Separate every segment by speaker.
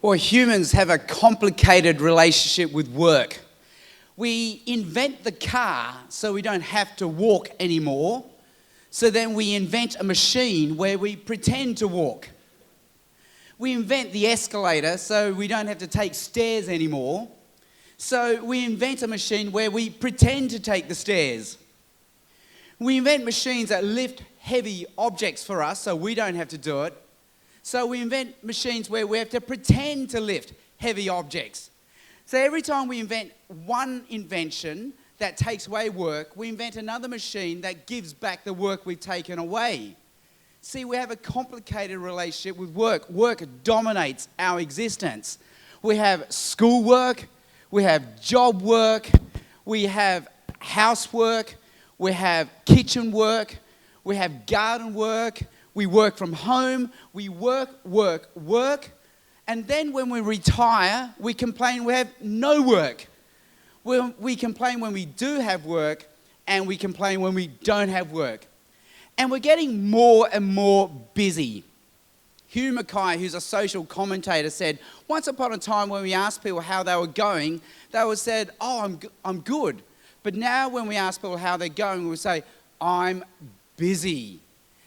Speaker 1: Well, humans have a complicated relationship with work. We invent the car so we don't have to walk anymore. So then we invent a machine where we pretend to walk. We invent the escalator so we don't have to take stairs anymore. So we invent a machine where we pretend to take the stairs. We invent machines that lift heavy objects for us so we don't have to do it. So we invent machines where we have to pretend to lift heavy objects. So every time we invent one invention that takes away work, we invent another machine that gives back the work we've taken away. See, we have a complicated relationship with work. Work dominates our existence. We have schoolwork, we have job work, we have housework, we have kitchen work, we have garden work, we work from home, we work, and then when we retire, we complain we have no work. We complain when we do have work, and we complain when we don't have work. And we're getting more and more busy. Hugh Mackay, who's a social commentator, said, once upon a time when we asked people how they were going, they would said, oh, I'm good. But now when we ask people how they're going, we say, I'm busy.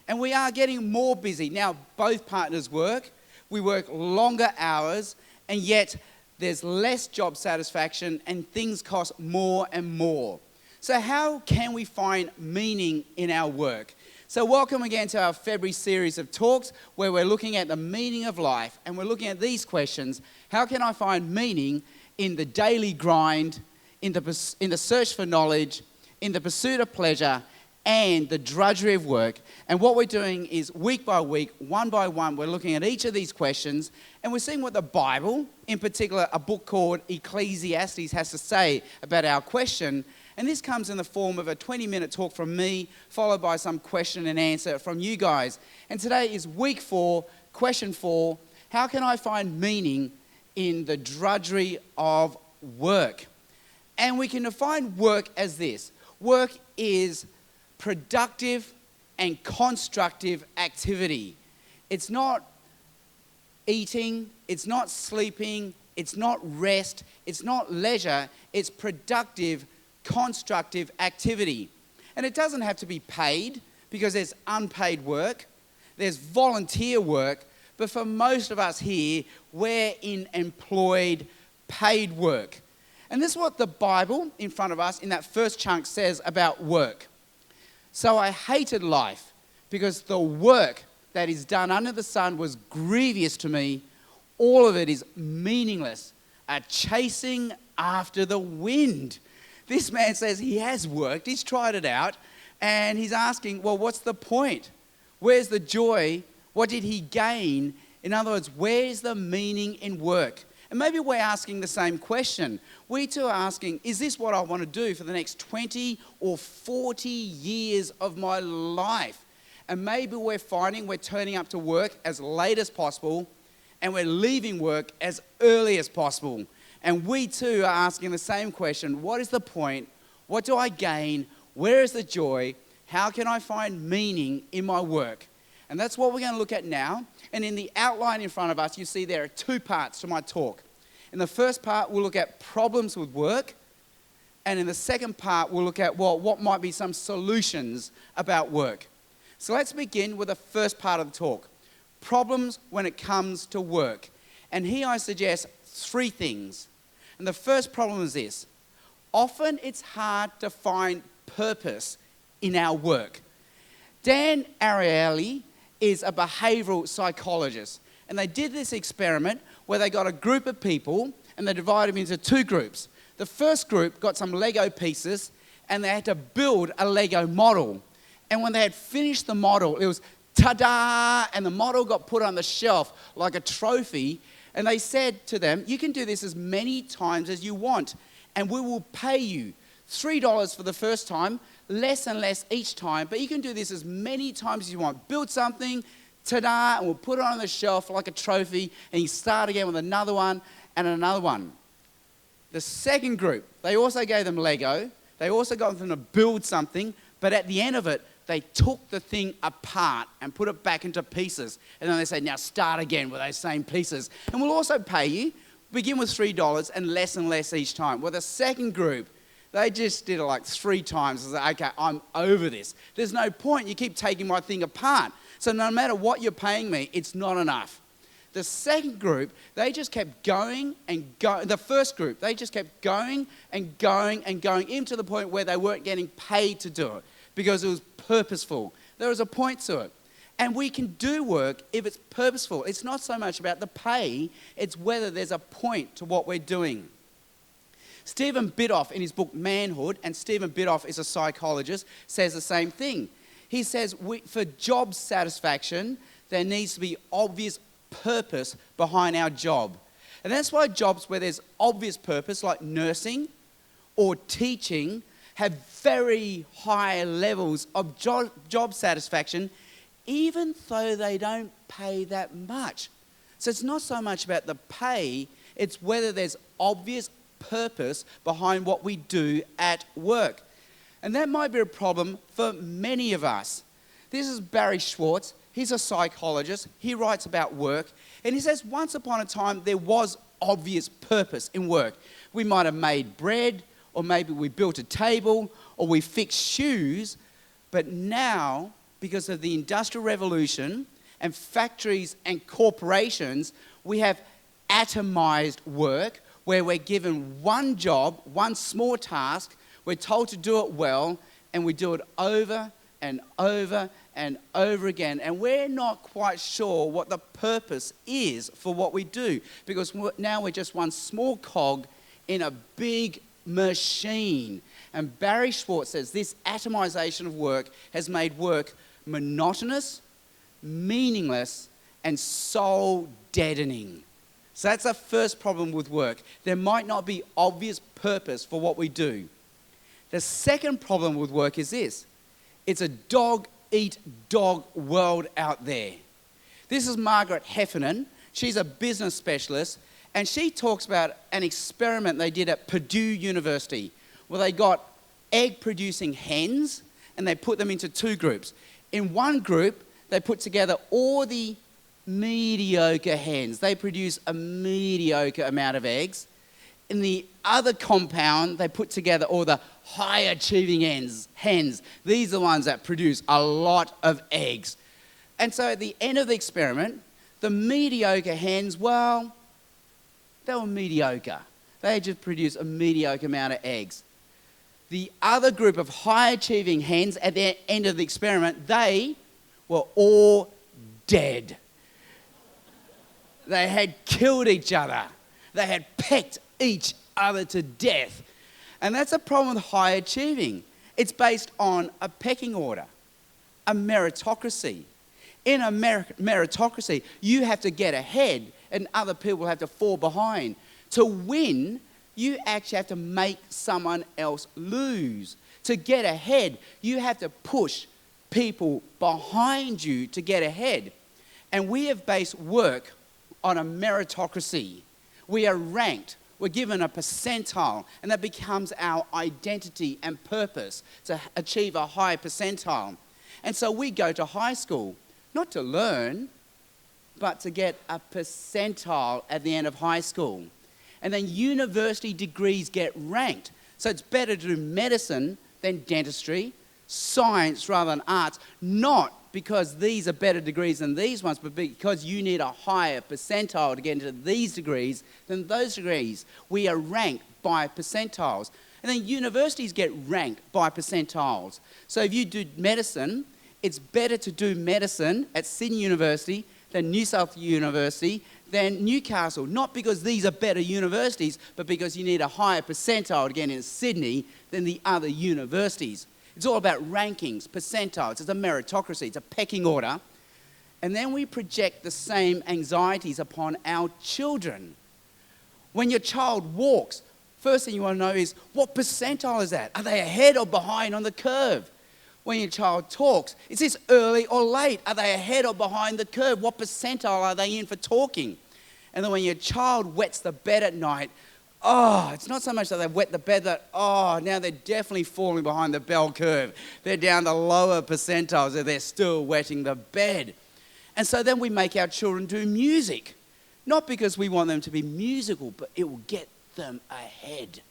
Speaker 1: And we are getting more busy. Now, both partners work. We work longer hours, and yet there's less job satisfaction and things cost more and more. So how can we find meaning in our work? So welcome again to our February series of talks where we're looking at the meaning of life, and we're looking at these questions. How can I find meaning in the daily grind, in the search for knowledge, in the pursuit of pleasure, and the drudgery of work? And what we're doing is week by week, one by one, we're looking at each of these questions, and we're seeing what the Bible, in particular a book called Ecclesiastes, has to say about our question. And this comes in the form of a 20-minute talk from me, followed by some question and answer from you guys. And today is week 4, question 4, how can I find meaning in the drudgery of work? And we can define work as this. Work is productive and constructive activity. It's not eating, it's not sleeping, it's not rest, it's not leisure, it's productive, constructive activity. And it doesn't have to be paid, because there's unpaid work, there's volunteer work, but for most of us here, we're in employed, paid work. And this is what the Bible in front of us in that first chunk says about work. So I hated life because the work that is done under the sun was grievous to me. All of it is meaningless, a chasing after the wind. This man says he has worked, he's tried it out, and he's asking, well, what's the point? Where's the joy? What did he gain? In other words, where's the meaning in work? And maybe we're asking the same question. We too are asking, is this what I want to do for the next 20 or 40 years of my life? And maybe we're finding we're turning up to work as late as possible, and we're leaving work as early as possible. And we too are asking the same question. What is the point? What do I gain? Where is the joy? How can I find meaning in my work? And that's what we're going to look at now. And in the outline in front of us, you see there are 2 parts to my talk. In the first part, we'll look at problems with work. And in the second part, we'll look at, well, what might be some solutions about work. So let's begin with the first part of the talk. Problems when it comes to work. And here I suggest 3 things. And the first problem is this. Often it's hard to find purpose in our work. Dan Ariely is a behavioral psychologist. And they did this experiment where they got a group of people and they divided them into 2 groups. The first group got some Lego pieces and they had to build a Lego model. And when they had finished the model, it was ta-da! And the model got put on the shelf like a trophy. And they said to them, you can do this as many times as you want, and we will pay you $3 for the first time, less and less each time, but you can do this as many times as you want. Build something, ta-da, and we'll put it on the shelf like a trophy, and you start again with another one and another one. The second group, they also gave them Lego. They also got them to build something, but at the end of it, they took the thing apart and put it back into pieces. And then they say, now start again with those same pieces. And we'll also pay you, begin with $3 and less each time. Well, the second group, they just did it like 3 times. I said, okay, I'm over this. There's no point. You keep taking my thing apart. So no matter what you're paying me, it's not enough. The second group, they just kept going and going. The first group, they just kept going and going and going, even to the point where they weren't getting paid to do it because it was purposeful. There was a point to it. And we can do work if it's purposeful. It's not so much about the pay, it's whether there's a point to what we're doing. Stephen Biddulph, in his book Manhood, and Stephen Biddulph is a psychologist, says the same thing. He says, for job satisfaction, there needs to be obvious purpose behind our job. And that's why jobs where there's obvious purpose, like nursing or teaching, have very high levels of job satisfaction, even though they don't pay that much. So it's not so much about the pay, it's whether there's obvious purpose behind what we do at work. And that might be a problem for many of us. This is Barry Schwartz. He's a psychologist. He writes about work. And he says once upon a time there was obvious purpose in work. We might have made bread, or maybe we built a table, or we fixed shoes. But now, because of the Industrial Revolution and factories and corporations, we have atomized work where we're given one job, one small task, we're told to do it well, and we do it over and over and over again. And we're not quite sure what the purpose is for what we do, because now we're just one small cog in a big machine. And Barry Schwartz says this atomization of work has made work monotonous, meaningless, and soul deadening. So that's the first problem with work. There might not be obvious purpose for what we do. The second problem with work is this. It's a dog-eat-dog world out there. This is Margaret Heffernan. She's a business specialist, and she talks about an experiment they did at Purdue University where they got egg-producing hens and they put them into 2 groups. In one group, they put together all the mediocre hens. They produce a mediocre amount of eggs. In the other compound, they put together all the high-achieving hens. These are the ones that produce a lot of eggs. And so at the end of the experiment, the mediocre hens, well, they were mediocre. They just produced a mediocre amount of eggs. The other group of high-achieving hens at the end of the experiment, they were all dead. They had killed each other. They had pecked each other to death. And that's a problem with high achieving. It's based on a pecking order, a meritocracy. In a meritocracy, you have to get ahead and other people have to fall behind. To win, you actually have to make someone else lose. To get ahead, you have to push people behind you to get ahead. And we have based work on a meritocracy. We are ranked. We're given a percentile, and that becomes our identity and purpose to achieve a high percentile. And so we go to high school, not to learn, but to get a percentile at the end of high school. And then university degrees get ranked. So it's better to do medicine than dentistry, science rather than arts, not because these are better degrees than these ones, but because you need a higher percentile to get into these degrees than those degrees. We are ranked by percentiles. And then universities get ranked by percentiles. So if you do medicine, it's better to do medicine at Sydney University than New South University than Newcastle. Not because these are better universities, but because you need a higher percentile to get into Sydney than the other universities. It's all about rankings, percentiles. It's a meritocracy. It's a pecking order. And then we project the same anxieties upon our children. When your child walks, first thing you want to know is, what percentile is that? Are they ahead or behind on the curve? When your child talks, is this early or late? Are they ahead or behind the curve? What percentile are they in for talking? And then when your child wets the bed at night, it's not so much that they've wet the bed that, now they're definitely falling behind the bell curve. They're down the lower percentiles and they're still wetting the bed. And so then we make our children do music. Not because we want them to be musical, but it will get them ahead.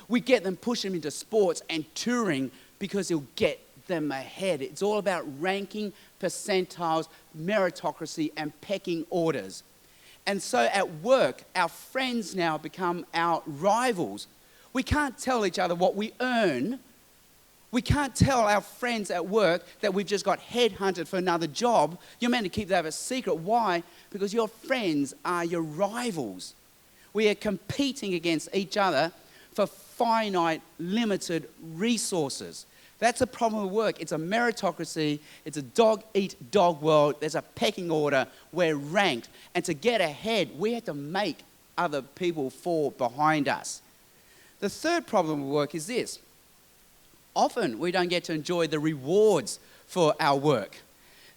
Speaker 1: We get them, push them into sports and touring because it'll get them ahead. It's all about ranking, percentiles, meritocracy, and pecking orders. And so at work, our friends now become our rivals. We can't tell each other what we earn. We can't tell our friends at work that we've just got headhunted for another job. You're meant to keep that a secret. Why? Because your friends are your rivals. We are competing against each other for finite, limited resources. That's a problem with work. It's a meritocracy. It's a dog-eat-dog world. There's a pecking order. We're ranked. And to get ahead, we have to make other people fall behind us. The third problem with work is this. Often, we don't get to enjoy the rewards for our work.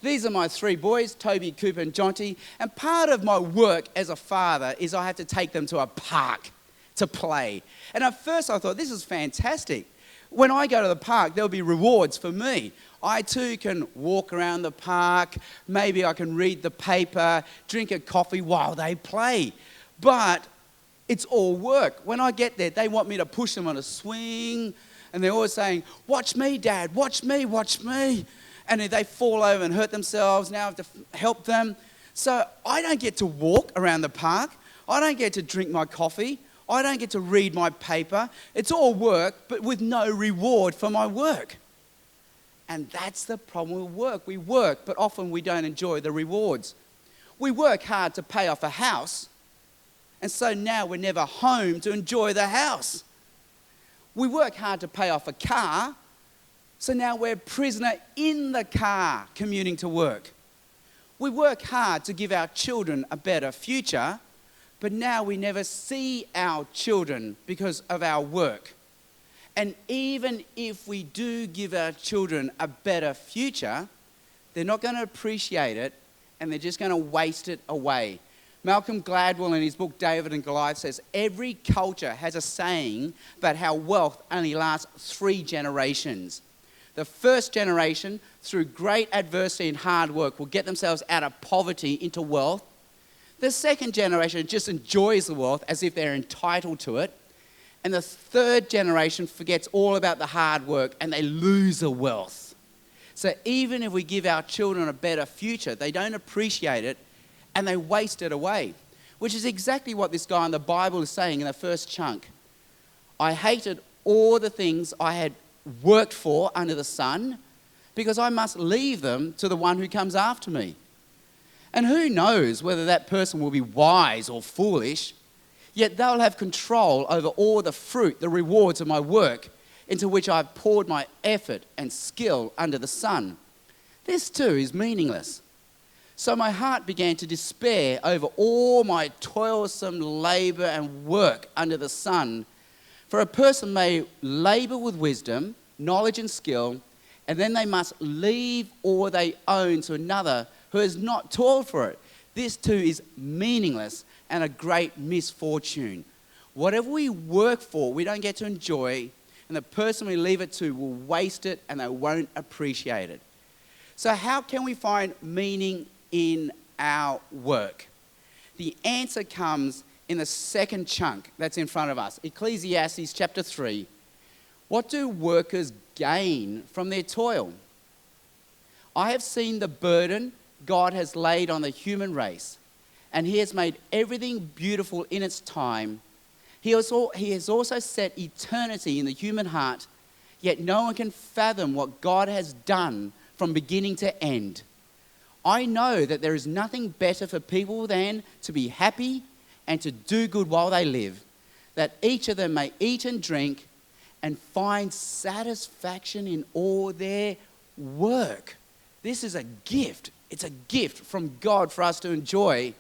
Speaker 1: These are my three boys, Toby, Cooper, and Jonty. And part of my work as a father is I have to take them to a park to play. And at first, I thought, this is fantastic. When I go to the park, there'll be rewards for me. I too can walk around the park, maybe I can read the paper, drink a coffee while they play. But it's all work. When I get there, they want me to push them on a swing, and they're always saying, watch me, Dad, watch me, watch me. And if they fall over and hurt themselves, now I have to help them. So I don't get to walk around the park. I don't get to drink my coffee. I don't get to read my paper. It's all work, but with no reward for my work. And that's the problem with work. We work, but often we don't enjoy the rewards. We work hard to pay off a house, and so now we're never home to enjoy the house. We work hard to pay off a car, so now we're a prisoner in the car commuting to work. We work hard to give our children a better future, but now we never see our children because of our work. And even if we do give our children a better future, they're not going to appreciate it, and they're just going to waste it away. Malcolm Gladwell in his book David and Goliath says, every culture has a saying about how wealth only lasts 3 generations. The first generation, through great adversity and hard work, will get themselves out of poverty into wealth. The second generation just enjoys the wealth as if they're entitled to it. And the third generation forgets all about the hard work and they lose the wealth. So even if we give our children a better future, they don't appreciate it and they waste it away, which is exactly what this guy in the Bible is saying in the first chunk. I hated all the things I had worked for under the sun because I must leave them to the one who comes after me. And who knows whether that person will be wise or foolish, yet they'll have control over all the fruit, the rewards of my work, into which I've poured my effort and skill under the sun. This too is meaningless. So my heart began to despair over all my toilsome labour and work under the sun. For a person may labour with wisdom, knowledge and skill, and then they must leave all they own to another who has not toiled for it. This too is meaningless and a great misfortune. Whatever we work for, we don't get to enjoy, and the person we leave it to will waste it and they won't appreciate it. So how can we find meaning in our work? The answer comes in the second chunk that's in front of us. Ecclesiastes chapter 3. What do workers gain from their toil? I have seen the burden God has laid on the human race, and he has made everything beautiful in its time. He has also set eternity in the human heart, yet no one can fathom what God has done from beginning to end. I know that there is nothing better for people than to be happy and to do good while they live, that each of them may eat and drink and find satisfaction in all their work. This is a gift. It's a gift from God for us to enjoy.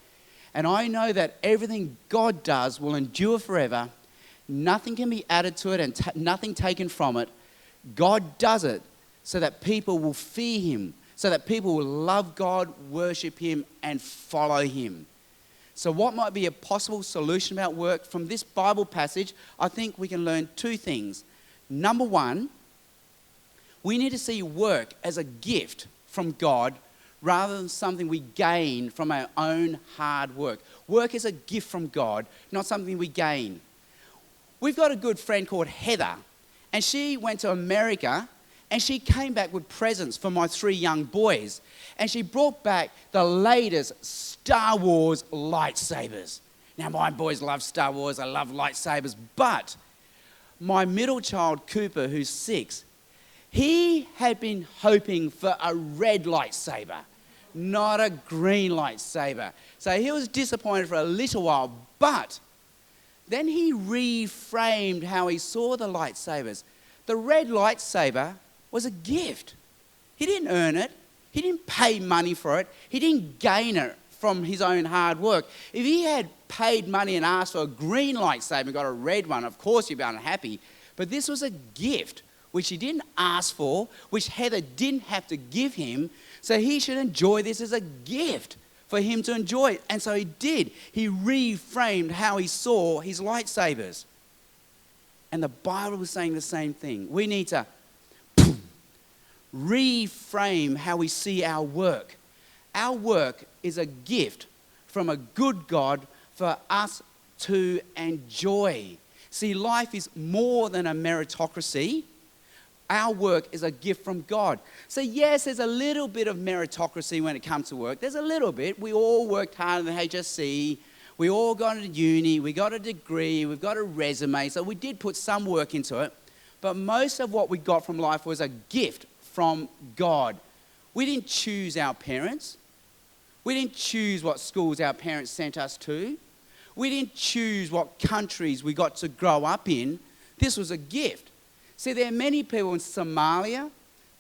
Speaker 1: And I know that everything God does will endure forever. Nothing can be added to it and nothing taken from it. God does it so that people will fear him, so that people will love God, worship him, and follow him. So what might be a possible solution about work from this Bible passage? I think we can learn two things. Number one, we need to see work as a gift from God rather than something we gain from our own hard work. Work is a gift from God, not something we gain. We've got a good friend called Heather, and she went to America, and she came back with presents for my 3 young boys. And she brought back the latest Star Wars lightsabers. Now, my boys love Star Wars, I love lightsabers, but my middle child, Cooper, who's 6, he had been hoping for a red lightsaber, not a green lightsaber. So he was disappointed for a little while, but then he reframed how he saw the lightsabers. The red lightsaber was a gift. He didn't earn it. He didn't pay money for it. He didn't gain it from his own hard work. If he had paid money and asked for a green lightsaber and got a red one, of course he'd be unhappy. But this was a gift, which he didn't ask for, which Heather didn't have to give him. So he should enjoy this as a gift for him to enjoy it. And so he did. He reframed how he saw his lightsabers. And the Bible was saying the same thing. We need to reframe how we see our work. Our work is a gift from a good God for us to enjoy. See, life is more than a meritocracy. Our work is a gift from God. So yes, there's a little bit of meritocracy when it comes to work. There's a little bit. We all worked hard in the HSC. We all got to uni. We got a degree. We've got a resume. So we did put some work into it. But most of what we got from life was a gift from God. We didn't choose our parents. We didn't choose what schools our parents sent us to. We didn't choose what countries we got to grow up in. This was a gift. See, there are many people in Somalia,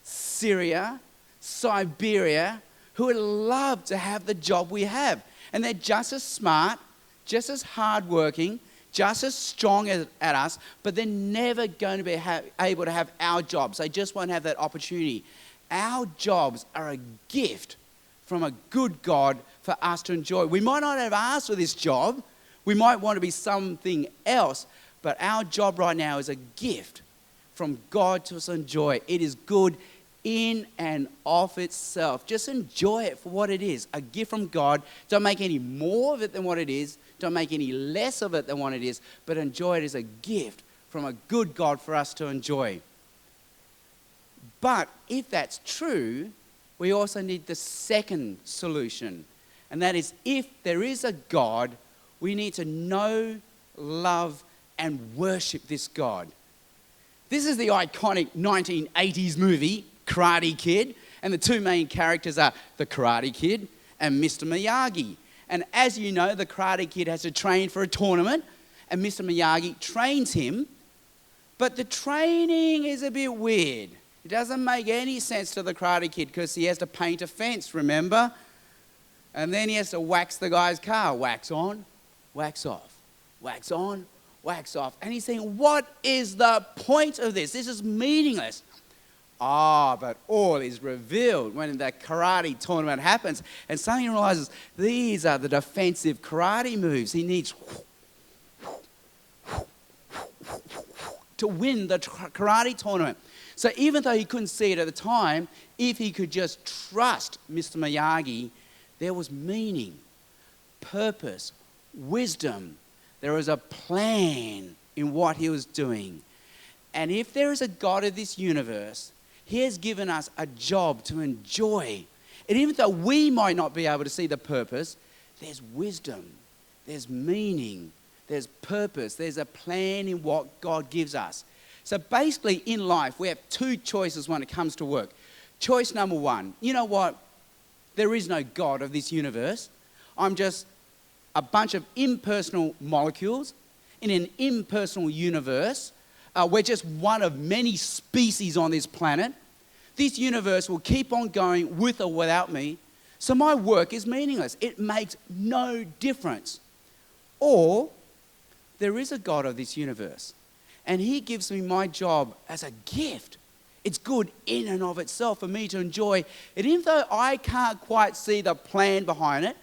Speaker 1: Syria, Siberia who would love to have the job we have. And they're just as smart, just as hardworking, just as strong at us, but they're never going to be able to have our jobs. They just won't have that opportunity. Our jobs are a gift from a good God for us to enjoy. We might not have asked for this job. We might want to be something else, but our job right now is a gift from God to us enjoy. It is good in and of itself. Just enjoy it for what it is, a gift from God. Don't make any more of it than what it is. Don't make any less of it than what it is, but enjoy it as a gift from a good God for us to enjoy. But if that's true, we also need the second solution, and that is if there is a God, we need to know, love, and worship this God. This is the iconic 1980s movie, Karate Kid, and the two main characters are the Karate Kid and Mr. Miyagi. And as you know, the Karate Kid has to train for a tournament, and Mr. Miyagi trains him, but the training is a bit weird. It doesn't make any sense to the Karate Kid because he has to paint a fence, remember? And then he has to wax the guy's car. Wax on, wax off, wax on, wax off. And he's saying, what is the point of this? This is meaningless. But all is revealed when the karate tournament happens. And suddenly he realizes these are the defensive karate moves. He needs to win the karate tournament. So even though he couldn't see it at the time, if he could just trust Mr. Miyagi, there was meaning, purpose, wisdom. There was a plan in what he was doing. And if there is a God of this universe, he has given us a job to enjoy. And even though we might not be able to see the purpose, there's wisdom, there's meaning, there's purpose, there's a plan in what God gives us. So basically in life, we have two choices when it comes to work. Choice number one, you know what? There is no God of this universe. I'm just a bunch of impersonal molecules in an impersonal universe. We're just one of many species on this planet. This universe will keep on going with or without me. So my work is meaningless. It makes no difference. Or there is a God of this universe, and he gives me my job as a gift. It's good in and of itself for me to enjoy. And even though I can't quite see the plan behind it,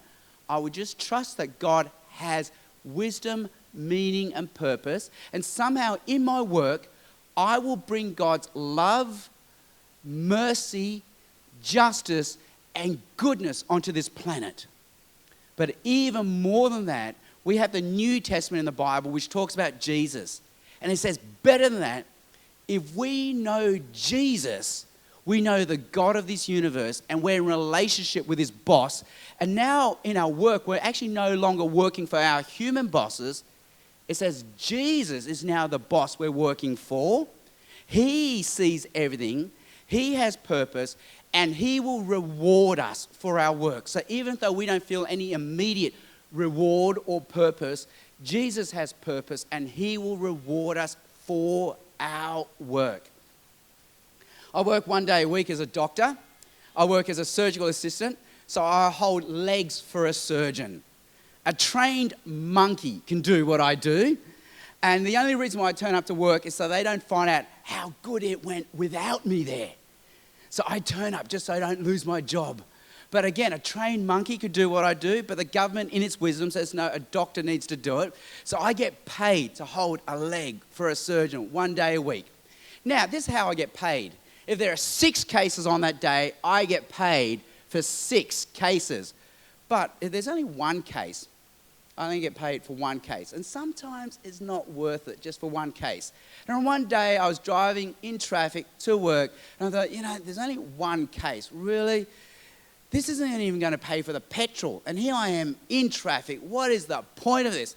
Speaker 1: I would just trust that God has wisdom, meaning, and purpose. And somehow in my work, I will bring God's love, mercy, justice, and goodness onto this planet. But even more than that, we have the New Testament in the Bible, which talks about Jesus. And it says, better than that, if we know Jesus, we know the God of this universe, and we're in relationship with his boss. And now in our work, we're actually no longer working for our human bosses. It says Jesus is now the boss we're working for. He sees everything. He has purpose, and he will reward us for our work. So even though we don't feel any immediate reward or purpose, Jesus has purpose, and he will reward us for our work. I work 1 day a week as a doctor. I work as a surgical assistant, so I hold legs for a surgeon. A trained monkey can do what I do, and the only reason why I turn up to work is so they don't find out how good it went without me there. So I turn up just so I don't lose my job. But again, a trained monkey could do what I do, but the government in its wisdom says, no, a doctor needs to do it. So I get paid to hold a leg for a surgeon 1 day a week. Now, this is how I get paid. If there are 6 cases on that day, I get paid for 6 cases. But if there's only 1 case, I only get paid for 1 case. And sometimes it's not worth it just for 1 case. And on 1 day, I was driving in traffic to work, and I thought, there's only 1 case. Really? This isn't even going to pay for the petrol. And here I am in traffic. What is the point of this?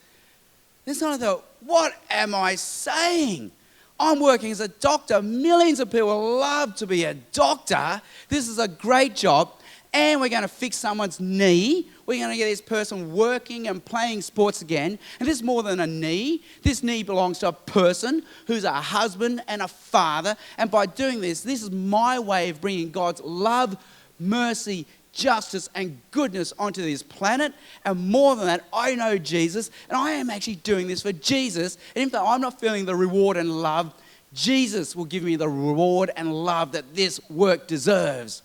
Speaker 1: This time I thought, what am I saying? I'm working as a doctor. Millions of people love to be a doctor. This is a great job. And we're going to fix someone's knee. We're going to get this person working and playing sports again. And this is more than a knee. This knee belongs to a person who's a husband and a father. And by doing this, this is my way of bringing God's love, mercy, justice, and goodness onto this planet. And more than that, I know Jesus, and I am actually doing this for Jesus. And even though I'm not feeling the reward and love, Jesus will give me the reward and love that this work deserves.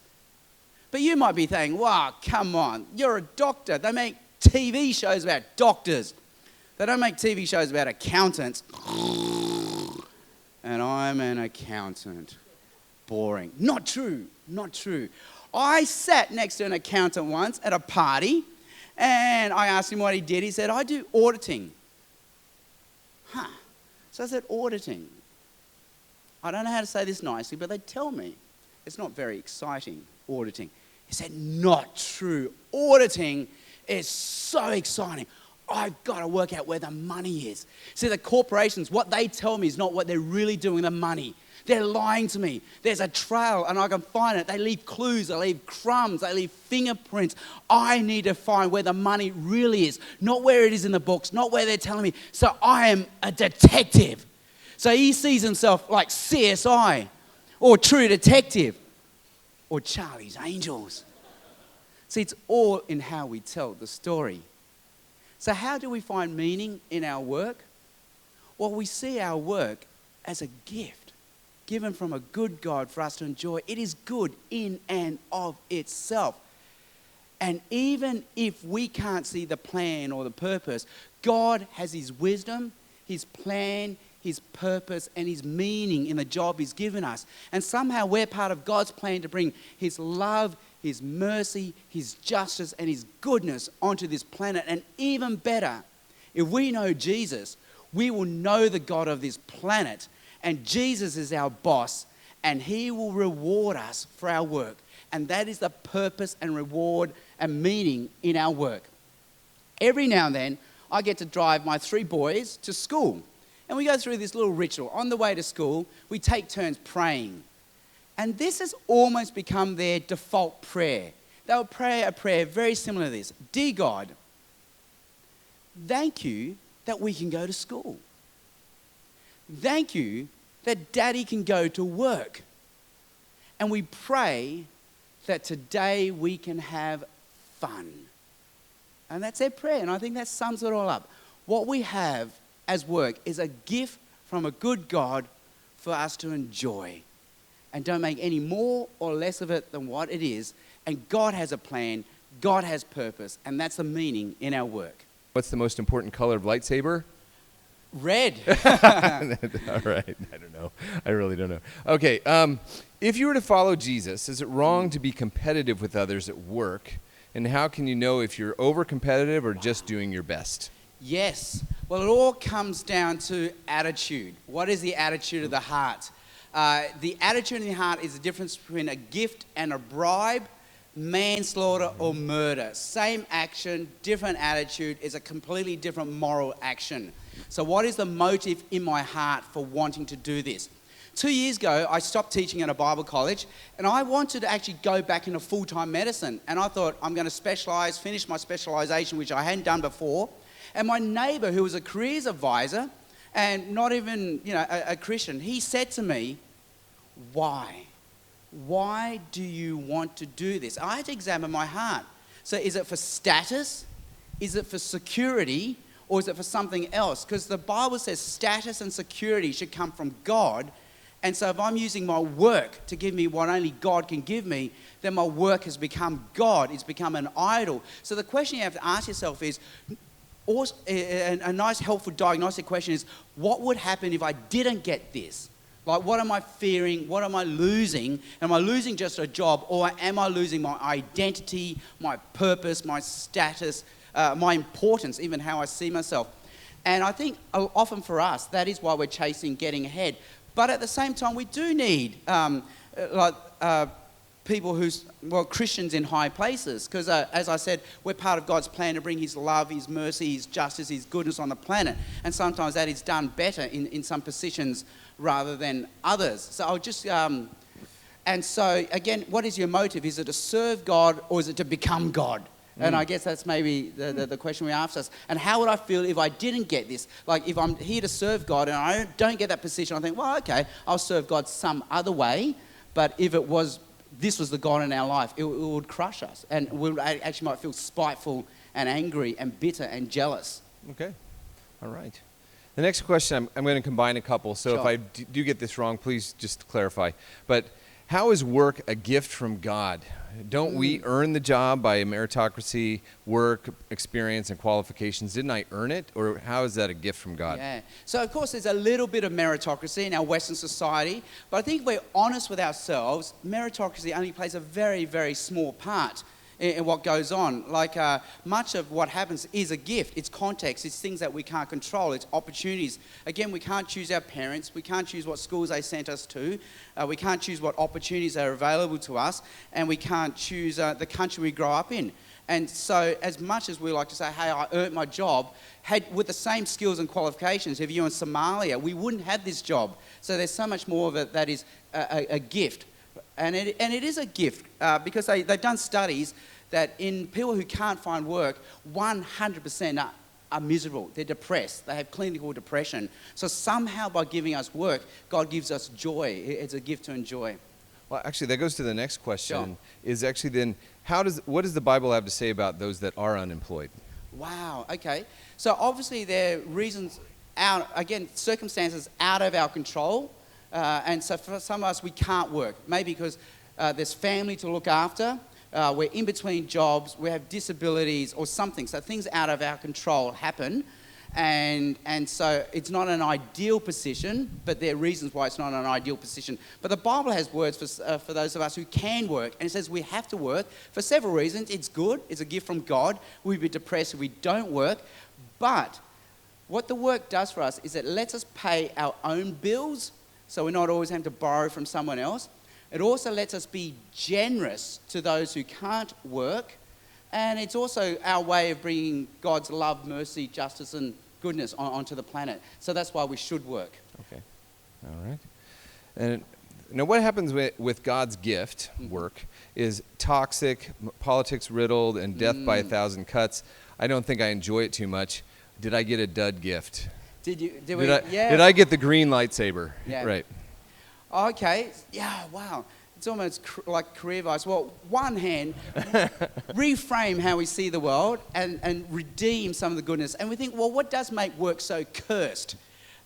Speaker 1: But you might be thinking, wow, come on, you're a doctor. They make TV shows about doctors. They don't make TV shows about accountants. And I'm an accountant. Boring. Not true, not true. I sat next to an accountant once at a party, and I asked him what he did. He said, I do auditing. So I said, auditing. I don't know how to say this nicely, but they tell me it's not very exciting, auditing. He said, not true. Auditing is so exciting. I've got to work out where the money is. See, the corporations, what they tell me is not what they're really doing with the money. They're lying to me. There's a trail and I can find it. They leave clues, they leave crumbs, they leave fingerprints. I need to find where the money really is, not where it is in the books, not where they're telling me. So I am a detective. So he sees himself like CSI or True Detective or Charlie's Angels. See, it's all in how we tell the story. So how do we find meaning in our work? Well, we see our work as a gift given from a good God for us to enjoy. It is good in and of itself. And even if we can't see the plan or the purpose, God has his wisdom, his plan, his purpose, and his meaning in the job he's given us. And somehow we're part of God's plan to bring his love, his mercy, his justice, and his goodness onto this planet. And even better, if we know Jesus, we will know the God of this planet. And Jesus is our boss, and he will reward us for our work. And that is the purpose and reward and meaning in our work. Every now and then, I get to drive my 3 boys to school. And we go through this little ritual. On the way to school, we take turns praying. And this has almost become their default prayer. They'll pray a prayer very similar to this. Dear God, thank you that we can go to school. Thank you that Daddy can go to work. And we pray that today we can have fun. And that's their prayer. And I think that sums it all up. What we have as work is a gift from a good God for us to enjoy. And don't make any more or less of it than what it is. And God has a plan God has purpose, and that's the meaning in our work.
Speaker 2: What's the most important color of lightsaber?
Speaker 1: Red.
Speaker 2: All right. I don't know. I really don't know. Okay. If you were to follow Jesus, is it wrong to be competitive with others at work? And how can you know if you're over-competitive or just doing your best?
Speaker 1: Yes. Well, it all comes down to attitude. What is the attitude of the heart? The attitude in the heart is the difference between a gift and a bribe, manslaughter or murder. Same action, different attitude is a completely different moral action. So what is the motive in my heart for wanting to do this? 2 years ago, I stopped teaching at a Bible college, and I wanted to actually go back into full-time medicine. And I thought, I'm going to specialise, finish my specialisation, which I hadn't done before. And my neighbour, who was a careers advisor, and not even, a Christian, he said to me, why? Why do you want to do this? I had to examine my heart. So is it for status? Is it for security? Or is it for something else? Because the Bible says status and security should come from God. And so if I'm using my work to give me what only God can give me, then my work has become God. It's become an idol. So the question you have to ask yourself is, also, a nice helpful diagnostic question is, what would happen if I didn't get this? Like, what am I fearing? What am I losing? Am I losing just a job, or am I losing my identity, my purpose, my status, my importance, even how I see myself? And I think often for us, that is why we're chasing getting ahead. But at the same time, we do need people Christians in high places. Because as I said, we're part of God's plan to bring his love, his mercy, his justice, his goodness on the planet. And sometimes that is done better in some positions rather than others. So I'll just... and so, again, what is your motive? Is it to serve God, or is it to become God? And I guess that's maybe the question we ask us. And how would I feel if I didn't get this? Like, if I'm here to serve God and I don't get that position, I think, well, okay, I'll serve God some other way. But if this was the God in our life, it would crush us. And we actually might feel spiteful and angry and bitter and jealous.
Speaker 2: Okay. All right. The next question, I'm going to combine a couple. So
Speaker 1: Sure.
Speaker 2: if I do get this wrong, please just clarify. But how is work a gift from God? Don't we earn the job by meritocracy, work, experience, and qualifications? Didn't I earn it? Or how is that a gift from God?
Speaker 1: Yeah. So, of course, there's a little bit of meritocracy in our Western society. But I think if we're honest with ourselves, meritocracy only plays a very, very small part in what goes on. Like, much of what happens is a gift. It's context. It's things that we can't control. It's opportunities. Again, we can't choose our parents. We can't choose what schools they sent us to. We can't choose what opportunities are available to us. And we can't choose the country we grow up in. And so, as much as we like to say, hey, I earned my job, with the same skills and qualifications, if you're in Somalia, we wouldn't have this job. So there's so much more of it that is a gift. And it is a gift because they've done studies that in people who can't find work, 100% are miserable. They're depressed. They have clinical depression. So somehow by giving us work, God gives us joy. It's a gift to enjoy.
Speaker 2: Well, actually, that goes to the next question.
Speaker 1: Sure.
Speaker 2: Is actually then, what does the Bible have to say about those that are unemployed?
Speaker 1: Wow, okay. So obviously there are reasons circumstances out of our control. And so for some of us, we can't work. Maybe because there's family to look after. We're in between jobs. We have disabilities or something. So things out of our control happen. And so it's not an ideal position, but there are reasons why it's not an ideal position. But the Bible has words for those of us who can work. And it says we have to work for several reasons. It's good. It's a gift from God. We'd be depressed if we don't work. But what the work does for us is it lets us pay our own bills, so we're not always having to borrow from someone else. It also lets us be generous to those who can't work. And it's also our way of bringing God's love, mercy, justice, and goodness onto the planet. So that's why we should work.
Speaker 2: Okay. All right. And now what happens with God's gift, work, is toxic, politics riddled, and death by 1,000 cuts. I don't think I enjoy it too much. Did I get a dud gift?
Speaker 1: Did
Speaker 2: I get the green lightsaber?
Speaker 1: Yeah.
Speaker 2: Right.
Speaker 1: Okay. Yeah, wow. It's almost like career advice. Well, one hand, reframe how we see the world and redeem some of the goodness. And we think, well, what does make work so cursed?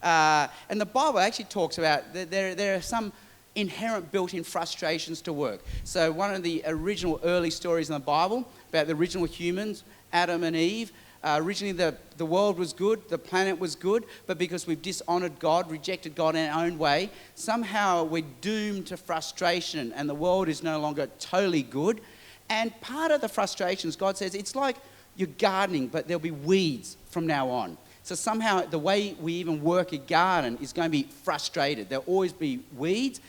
Speaker 1: And the Bible actually talks about that there are some inherent built-in frustrations to work. So one of the original early stories in the Bible about the original humans, Adam and Eve. Originally, the world was good, the planet was good, but because we've dishonored God, rejected God in our own way, somehow we're doomed to frustration, and the world is no longer totally good. And part of the frustrations, God says, it's like you're gardening, but there'll be weeds from now on. So somehow the way we even work a garden is going to be frustrated. There'll always be weeds.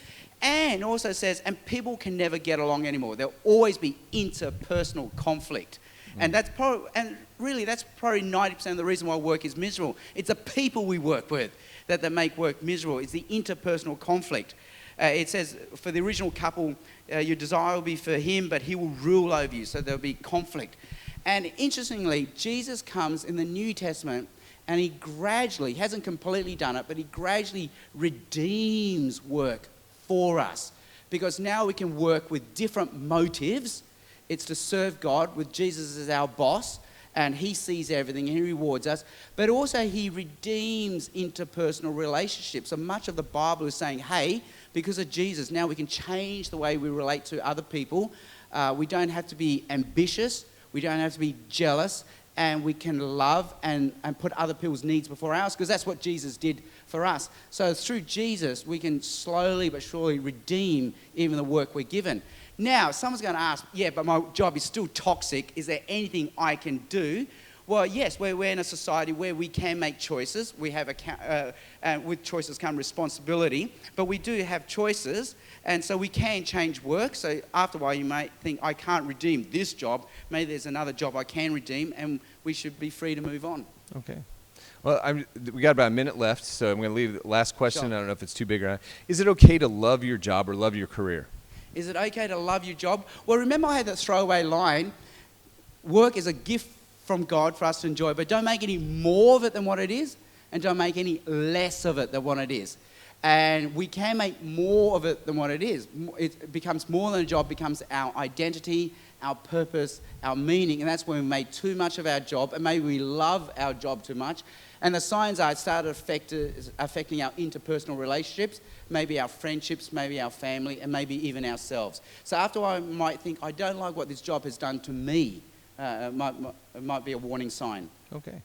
Speaker 1: And also says, and people can never get along anymore. There'll always be interpersonal conflict. And that's probably 90% of the reason why work is miserable. It's the people we work with that make work miserable. It's the interpersonal conflict. It says, for the original couple, your desire will be for him, but he will rule over you. So there'll be conflict. And interestingly, Jesus comes in the New Testament and he hasn't completely done it, but he gradually redeems work for us. Because now we can work with different motives. It's to serve God with Jesus as our boss, and he sees everything and he rewards us. But also he redeems interpersonal relationships. So much of the Bible is saying, hey, because of Jesus, now we can change the way we relate to other people. We don't have to be ambitious. We don't have to be jealous. And we can love and put other people's needs before ours, because that's what Jesus did for us. So through Jesus, we can slowly but surely redeem even the work we're given. Now, someone's going to ask, yeah, but my job is still toxic. Is there anything I can do? Well, yes, we're in a society where we can make choices. We have with choices come responsibility, but we do have choices, and so we can change work. So after a while, you might think, I can't redeem this job. Maybe there's another job I can redeem, and we should be free to move on.
Speaker 2: Okay. Well, we got about a minute left, so I'm going to leave the last question. Sure. I don't know if it's too big or not. Is it okay to love your job or love your career?
Speaker 1: Is it okay to love your job? Well, remember I had that throwaway line, work is a gift from God for us to enjoy, but don't make any more of it than what it is, and don't make any less of it than what it is. And we can make more of it than what it is. It becomes more than a job, becomes our identity, our purpose, our meaning, and that's when we make too much of our job, and maybe we love our job too much. And the signs are it started affecting our interpersonal relationships, maybe our friendships, maybe our family, and maybe even ourselves. So after a while, I might think, I don't like what this job has done to me. It might be a warning sign.
Speaker 2: Okay.